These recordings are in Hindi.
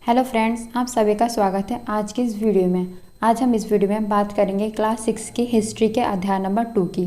हेलो फ्रेंड्स, आप सभी का स्वागत है आज की इस वीडियो में। आज हम इस वीडियो में बात करेंगे क्लास 6 की हिस्ट्री के अध्याय नंबर 2 की।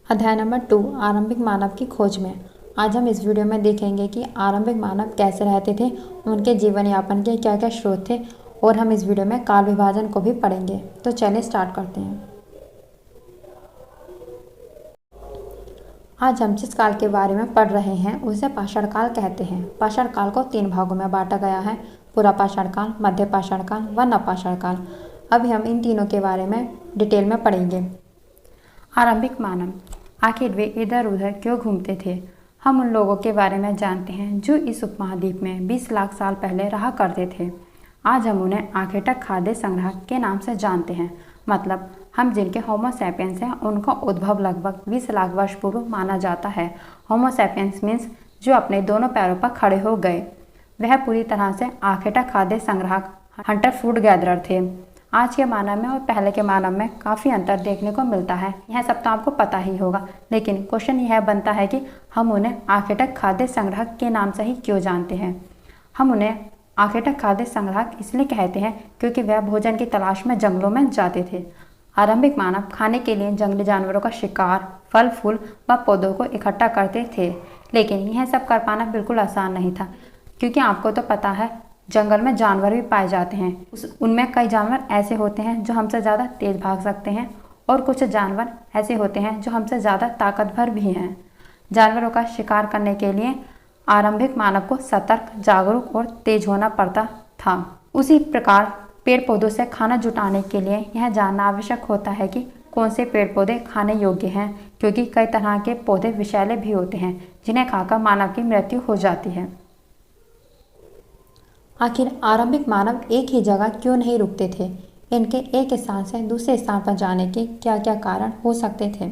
अध्याय नंबर 2 आरंभिक मानव की खोज में। आज हम इस वीडियो में देखेंगे कि आरंभिक मानव कैसे रहते थे, उनके जीवन यापन के क्या क्या स्रोत थे और हम इस वीडियो में काल विभाजन को भी पढ़ेंगे। तो चलिए स्टार्ट करते हैं। आज हम जिस काल के बारे में पढ़ रहे हैं उसे पाषाण काल कहते हैं। पाषाण काल को 3 भागों में बांटा गया है, पूरा पाषाण काल, मध्य पाषाण काल व नवपाषाण काल। अभी हम इन तीनों के बारे में डिटेल में पढ़ेंगे। आरंभिक मानव, आखिर वे इधर उधर क्यों घूमते थे? हम उन लोगों के बारे में जानते हैं जो इस उपमहाद्वीप में 20 लाख साल पहले रहा करते थे। आज हम उन्हें आखेटक खाद्य संग्रह के नाम से जानते हैं। मतलब हम जिनके होमो सैपियंस हैं उनका उद्भव लगभग 20 लाख वर्ष पूर्व माना जाता है। होमो सैपियंस मीन्स जो अपने दोनों पैरों पर खड़े हो गए। वह पूरी तरह से आखेटक खाद्य संग्राहक, हंटर फूड गैदरर थे। आज के मानव में और पहले के मानव में काफ़ी अंतर देखने को मिलता है। यह सब तो आपको पता ही होगा, लेकिन क्वेश्चन यह बनता है कि हम उन्हें आखेटक खाद्य संग्राहक के नाम से ही क्यों जानते हैं। हम उन्हें आखेटक खाद्य संग्राहक इसलिए कहते हैं क्योंकि वह भोजन की तलाश में जंगलों में जाते थे। आरंभिक मानव खाने के लिए जंगली जानवरों का शिकार, फल फूल व पौधों को इकट्ठा करते थे, लेकिन यह सब कर पाना बिल्कुल आसान नहीं था, क्योंकि आपको तो पता है जंगल में जानवर भी पाए जाते हैं। उनमें कई जानवर ऐसे होते हैं जो हमसे ज़्यादा तेज भाग सकते हैं और कुछ जानवर ऐसे होते हैं जो हमसे ज़्यादा ताकतवर भी हैं। जानवरों का शिकार करने के लिए आरंभिक मानव को सतर्क, जागरूक और तेज होना पड़ता था। उसी प्रकार पेड़ पौधों से खाना जुटाने के लिए यह जानना आवश्यक होता है कि कौन से पेड़ पौधे खाने योग्य हैं, क्योंकि कई तरह के पौधे विषैले भी होते हैं जिन्हें खाकर मानव की मृत्यु हो जाती है। आखिर आरंभिक मानव एक ही जगह क्यों नहीं रुकते थे? इनके एक स्थान से दूसरे स्थान पर जाने के क्या क्या कारण हो सकते थे?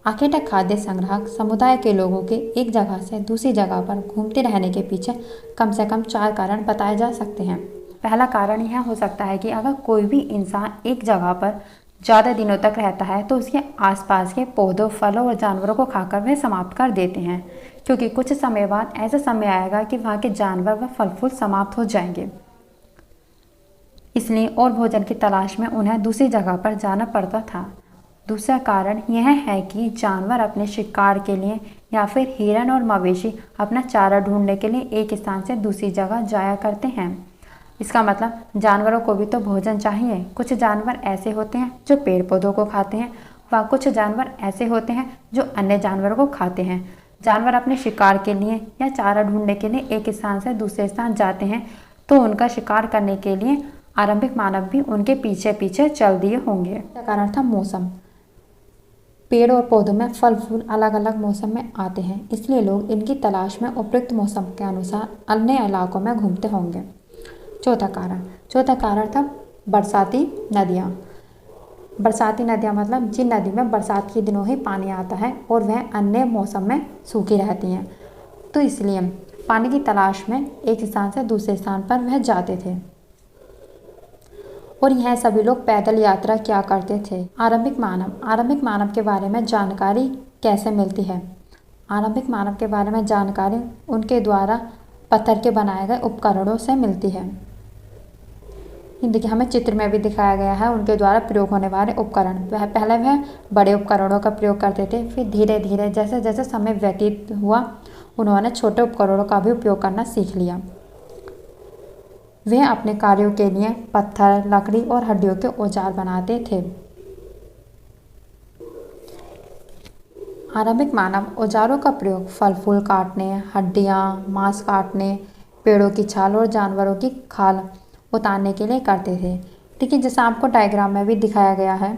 आखेटक खाद्य संग्राहक समुदाय के लोगों के एक जगह से दूसरी जगह पर घूमते रहने के पीछे कम से कम 4 कारण बताए जा सकते हैं। पहला कारण यह हो सकता है कि अगर कोई भी इंसान एक जगह पर ज़्यादा दिनों तक रहता है तो उसके आसपास के पौधों, फलों और जानवरों को खाकर वह समाप्त कर देते हैं, क्योंकि कुछ समय बाद ऐसा समय आएगा कि वहाँ के जानवर व फल फूल समाप्त हो जाएंगे। इसलिए और भोजन की तलाश में उन्हें दूसरी जगह पर जाना पड़ता था। दूसरा कारण यह है कि जानवर अपने शिकार के लिए या फिर हिरन और मवेशी अपना चारा ढूंढने के लिए एक स्थान से दूसरी जगह जाया करते हैं। इसका मतलब जानवरों को भी तो भोजन चाहिए। कुछ जानवर ऐसे होते हैं जो पेड़ पौधों को खाते हैं व कुछ जानवर ऐसे होते हैं जो अन्य जानवरों को खाते हैं। जानवर अपने शिकार के लिए या चारा ढूंढने के लिए एक स्थान से दूसरे स्थान जाते हैं, तो उनका शिकार करने के लिए आरंभिक मानव भी उनके पीछे पीछे चल दिए होंगे। कारण था मौसम। पेड़ और पौधों में फल फूल अलग अलग मौसम में आते हैं, इसलिए लोग इनकी तलाश में उपयुक्त मौसम के अनुसार अन्य इलाकों में घूमते होंगे। चौथा कारण था बरसाती नदियाँ। बरसाती नदियाँ मतलब जिन नदी में बरसात के दिनों ही पानी आता है और वह अन्य मौसम में सूखी रहती हैं, तो इसलिए पानी की तलाश में एक स्थान से दूसरे स्थान पर वह जाते थे और यह सभी लोग पैदल यात्रा किया करते थे। आरंभिक मानव के बारे में जानकारी कैसे मिलती है? आरंभिक मानव के बारे में जानकारी उनके द्वारा पत्थर के बनाए गए उपकरणों से मिलती है। देखिए, हमें चित्र में भी दिखाया गया है उनके द्वारा प्रयोग होने वाले उपकरण। पहले वह बड़े उपकरणों का प्रयोग करते थे, फिर धीरे धीरे जैसे जैसे समय व्यतीत हुआ उन्होंने छोटे उपकरणों का भी उपयोग करना सीख लिया। वे अपने कार्यों के लिए पत्थर, लकड़ी और हड्डियों के औजार बनाते थे। आरंभिक मानव औजारों का प्रयोग फल फूल काटने, हड्डियाँ, मांस काटने, पेड़ों की छाल और जानवरों की खाल उतारने के लिए करते थे। ठीक है, जैसा आपको डायग्राम में भी दिखाया गया है।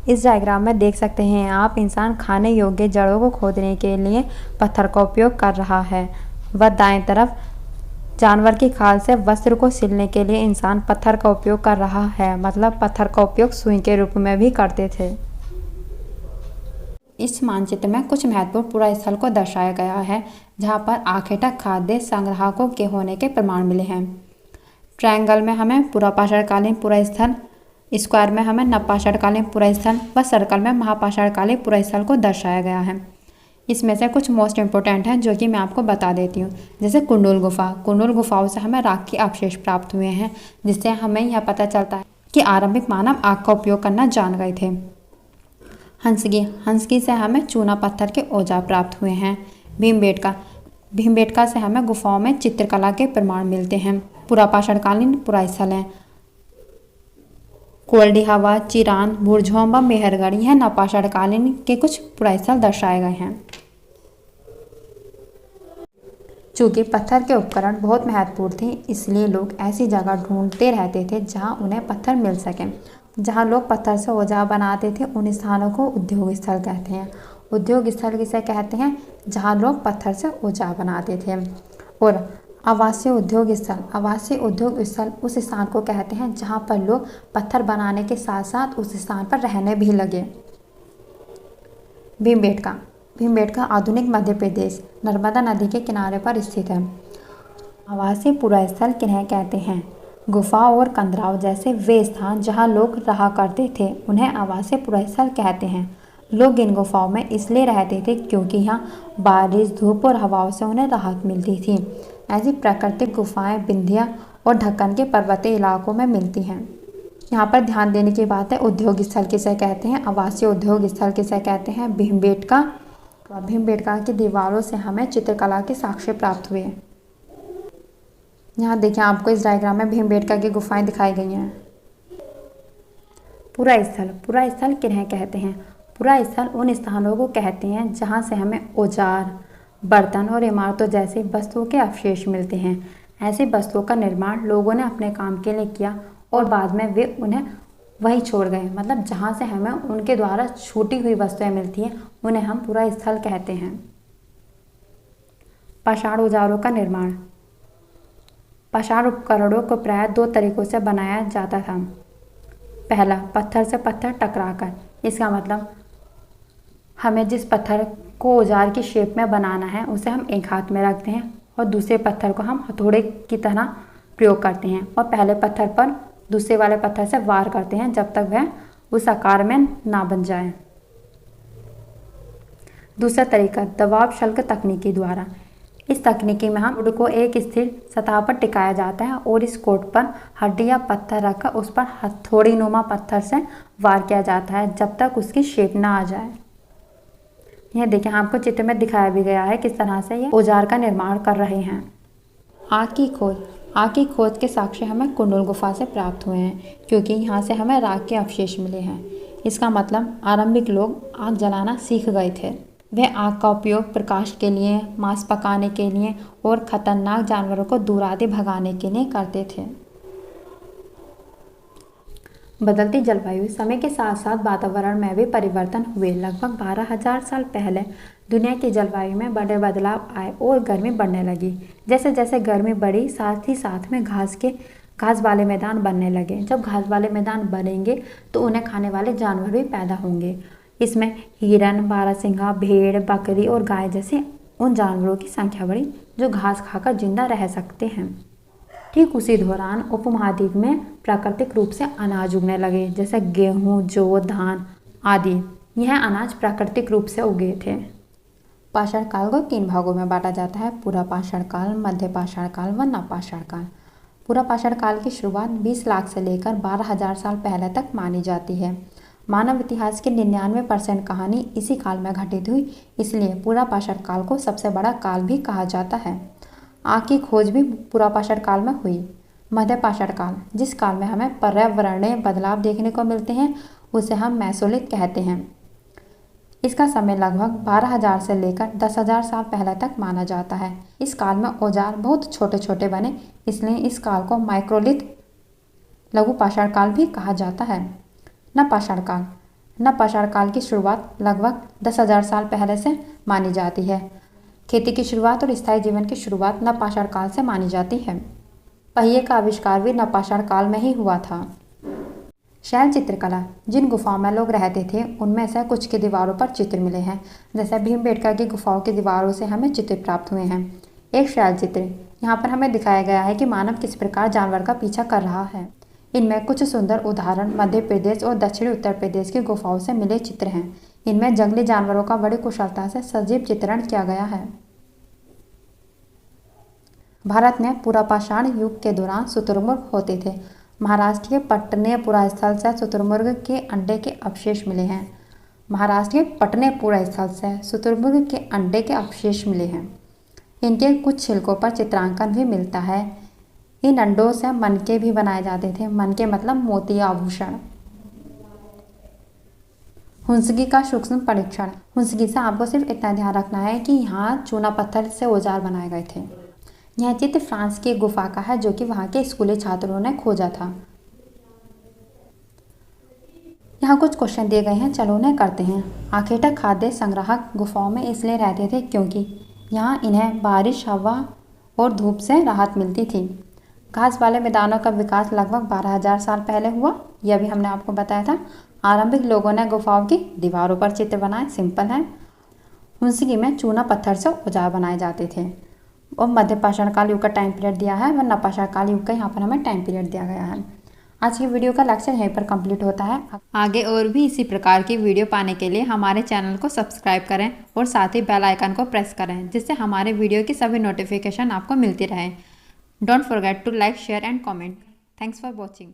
इस डायग्राम में देख सकते हैं आप, इंसान खाने योग्य जड़ों को खोदने के लिए पत्थर का उपयोग कर रहा है व दाएं तरफ जानवर की खाल से वस्त्र को सिलने के लिए इंसान पत्थर का उपयोग कर रहा है। मतलब पत्थर का उपयोग सुई के रूप में भी करते थे। इस मानचित्र में कुछ महत्वपूर्ण पुरा स्थल को दर्शाया गया है जहाँ पर आखेटक खाद्य संग्राहकों के होने के प्रमाण मिले हैं। ट्रायंगल में हमें पुरापाषाणकालीन पुरा स्थल, स्क्वायर में हमें नवपाषाणकालीन पुरा स्थल व सर्कल में महापाषाणकालीन पुरा स्थल को दर्शाया गया है। इसमें से कुछ मोस्ट इम्पोर्टेंट हैं जो कि मैं आपको बता देती हूँ। जैसे कुंडल गुफा, कुंडल गुफाओं से हमें राख के अवशेष प्राप्त हुए हैं, जिससे हमें यह पता चलता है कि आरंभिक मानव आग का उपयोग करना जान गए थे। हंसकी, हंसकी से हमें चूना पत्थर के औजार प्राप्त हुए हैं। भीमबेटका, भीमबेटका से हमें गुफाओं में चित्रकला के प्रमाण मिलते हैं। पुरापाषाणकालीन पुरास्थल हैं कोल्डिहावा, चिरान, भुरझोम व मेहरगढ़, यह नवपाषाणकालीन के कुछ पुरास्थल दर्शाए गए हैं। चूँकि पत्थर के उपकरण बहुत महत्वपूर्ण थे, इसलिए लोग ऐसी जगह ढूंढते रहते थे जहां उन्हें पत्थर मिल सके। जहां लोग पत्थर से औजार बनाते थे उन स्थानों को उद्योग स्थल कहते हैं। उद्योग स्थल किसे कहते हैं? जहां लोग पत्थर से औजार बनाते थे। और आवासीय उद्योग स्थल, आवासीय उद्योग स्थल उस स्थान को कहते हैं जहां पर लोग पत्थर बनाने के साथ साथ उस स्थान पर रहने भी लगे। भीमबेटका, भीमबेटका आधुनिक मध्य प्रदेश नर्मदा नदी के किनारे पर स्थित है। आवासीय पुरास्थल किन्हें कहते हैं? गुफा और कंदराव जैसे वे स्थान जहां लोग रहा करते थे उन्हें आवासीय पुरास्थल कहते हैं। लोग इन गुफाओं में इसलिए रहते थे क्योंकि यहाँ बारिश, धूप और हवाओं से उन्हें राहत मिलती थी। ऐसी प्राकृतिक गुफाएं विंध्य और दक्कन के पर्वतीय इलाकों में मिलती हैं। यहाँ पर ध्यान देने की बात है, उद्योग स्थल किसे कहते हैं? आवासीय उद्योग स्थल किसे कहते हैं? भीमबेटका। भीमबेटका की दीवारों से हमें चित्रकला के साक्ष्य प्राप्त हुए। यहाँ देखिए, आपको इस डायग्राम में भीमबेटका की गुफाएं दिखाई गई हैं। पुरास्थल, पुरास्थल किन्हें कहते हैं? पुरास्थल उन स्थानों को कहते हैं जहाँ से हमें औजार, बर्तन और इमारतों जैसी वस्तुओं के अवशेष मिलते हैं। ऐसी वस्तुओं का निर्माण लोगों ने अपने काम के लिए किया और बाद में वे उन्हें वहीं छोड़ गए। मतलब जहाँ से हमें उनके द्वारा छूटी हुई वस्तुएं मिलती हैं उन्हें हम पुरास्थल कहते हैं। पाषाण औजारों का निर्माण, पाषाण उपकरणों को प्रायः दो तरीकों से बनाया जाता था। पहला, पत्थर से पत्थर टकराकर। इसका मतलब हमें जिस पत्थर को औजार की शेप में बनाना है उसे हम एक हाथ में रखते हैं और दूसरे पत्थर को हम हथौड़े की तरह प्रयोग करते हैं और पहले पत्थर पर दूसरे वाले पत्थर से वार करते हैं जब तक वह उस आकार में ना बन जाए। दूसरा तरीका, दबाव शल्क तकनीकी द्वारा। इस तकनीकी में हम वुड को एक स्थिर सतह पर टिकाया जाता है और इस कोट पर हड्डी या पत्थर रखकर उस पर हथौड़ी नुमा पत्थर से वार किया जाता है जब तक उसकी शेप ना आ जाए। यह देखिए, आपको चित्र में दिखाया भी गया है किस तरह से ये औजार का निर्माण कर रहे हैं। आग की खोज, आग की खोज के साक्ष्य हमें कुंडल गुफा से प्राप्त हुए हैं क्योंकि यहाँ से हमें राख के अवशेष मिले हैं। इसका मतलब आरंभिक लोग आग जलाना सीख गए थे। वे आग का उपयोग प्रकाश के लिए, मांस पकाने के लिए और खतरनाक जानवरों को दूर आदि भगाने के लिए करते थे। बदलती जलवायु, समय के साथ साथ वातावरण में भी परिवर्तन हुए। लगभग 12,000 साल पहले दुनिया की जलवायु में बड़े बदलाव आए और गर्मी बढ़ने लगी। जैसे जैसे गर्मी बढ़ी साथ ही साथ में घास वाले मैदान बनने लगे। जब घास वाले मैदान बनेंगे तो उन्हें खाने वाले जानवर भी पैदा होंगे। इसमें हिरन, बारहसिंगा, भेड़, बकरी और गाय जैसे उन जानवरों की संख्या बढ़ी जो घास खाकर जिंदा रह सकते हैं। ठीक उसी दौरान उपमहाद्वीप में प्राकृतिक रूप से अनाज उगने लगे, जैसे गेहूँ, जौ, धान आदि। यह अनाज प्राकृतिक रूप से उगे थे। पाषाण काल को 3 भागों में बांटा जाता है: पूरा पाषाण काल, मध्य पाषाण काल व नवपाषाण काल। पूरा पाषाण काल की शुरुआत 20 लाख से लेकर 12,000 साल पहले तक मानी जाती है। मानव इतिहास की 99% कहानी इसी काल में घटित हुई, इसलिए पूरा पाषाण काल को सबसे बड़ा काल भी कहा जाता है। आग की खोज भी पूरा पाषाण काल में हुई। मध्य पाषाण काल, जिस काल में हमें पर्यावरणीय बदलाव देखने को मिलते हैं, उसे हम मेसोलिथ कहते हैं। इसका समय लगभग 12,000 से लेकर 10,000 साल पहले तक माना जाता है। इस काल में औजार बहुत छोटे छोटे बने, इसलिए इस काल को माइक्रोलिथ, लघु पाषाण काल भी कहा जाता है। नवपाषाण काल, नवपाषाण काल की शुरुआत लगभग 10,000 साल पहले से मानी जाती है। खेती की शुरुआत और स्थायी जीवन की शुरुआत नवपाषाण काल से मानी जाती है। पहिए का आविष्कार भी नवपाषाण काल में ही हुआ था। शैल चित्रकला, जिन गुफाओं में लोग रहते थे उनमें से कुछ की दीवारों पर चित्र मिले हैं। जैसे भीमबेटका की गुफाओं की दीवारों से हमें चित्र प्राप्त हुए हैं। एक शैल चित्र, यहाँ पर हमें दिखाया गया है कि मानव किस प्रकार जानवर का पीछा कर रहा है। इनमें कुछ सुंदर उदाहरण मध्य प्रदेश और दक्षिणी उत्तर प्रदेश की गुफाओं से मिले चित्र हैं। इनमें जंगली जानवरों का बड़ी कुशलता से सजीव चित्रण किया गया है। भारत में पुरापाषाण युग के दौरान शुतुरमुर्ग होते थे। महाराष्ट्र के पटनेपुरा स्थल से शुतुरमुर्ग के अंडे के अवशेष मिले हैं। महाराष्ट्र के पटनेपुरा स्थल से शुतुरमुर्ग के अंडे के अवशेष मिले हैं। इनके कुछ छिलकों पर चित्रांकन भी मिलता है। इन अंडों से मनके भी बनाए जाते थे। मनके मतलब मोती आभूषण। हुंसगी का सूक्ष्म परीक्षण। हुंसगी से आपको सिर्फ इतना ध्यान रखना है कि यहाँ चूना पत्थर से औजार बनाए गए थे। यह चित्र फ्रांस की गुफा का है जो कि वहाँ के स्कूली छात्रों ने खोजा था। यहाँ कुछ क्वेश्चन दिए गए हैं, चलो उन्हें करते हैं। आखेटक खाद्य संग्राहक गुफाओं में इसलिए रहते थे क्योंकि यहाँ इन्हें बारिश, हवा और धूप से राहत मिलती थी। घास वाले मैदानों का विकास लगभग 12,000 साल पहले हुआ, यह भी हमने आपको बताया था। आरंभिक लोगों ने गुफाओं की दीवारों पर चित्र बनाए, सिंपल है। हुंसगी में चूना पत्थर से औजार बनाए जाते थे। और मध्य पाषाण काल युग का टाइम पीरियड दिया है व नवपाषाण काल युग का यहाँ पर हमें टाइम पीरियड दिया गया है। आज की वीडियो का लेक्चर यहीं पर कंप्लीट होता है। आगे और भी इसी प्रकार की वीडियो पाने के लिए हमारे चैनल को सब्सक्राइब करें और साथ ही बेल आइकन को प्रेस करें, जिससे हमारे वीडियो की सभी नोटिफिकेशन आपको मिलती रहे। Don't forget to like, share and comment. Thanks for watching.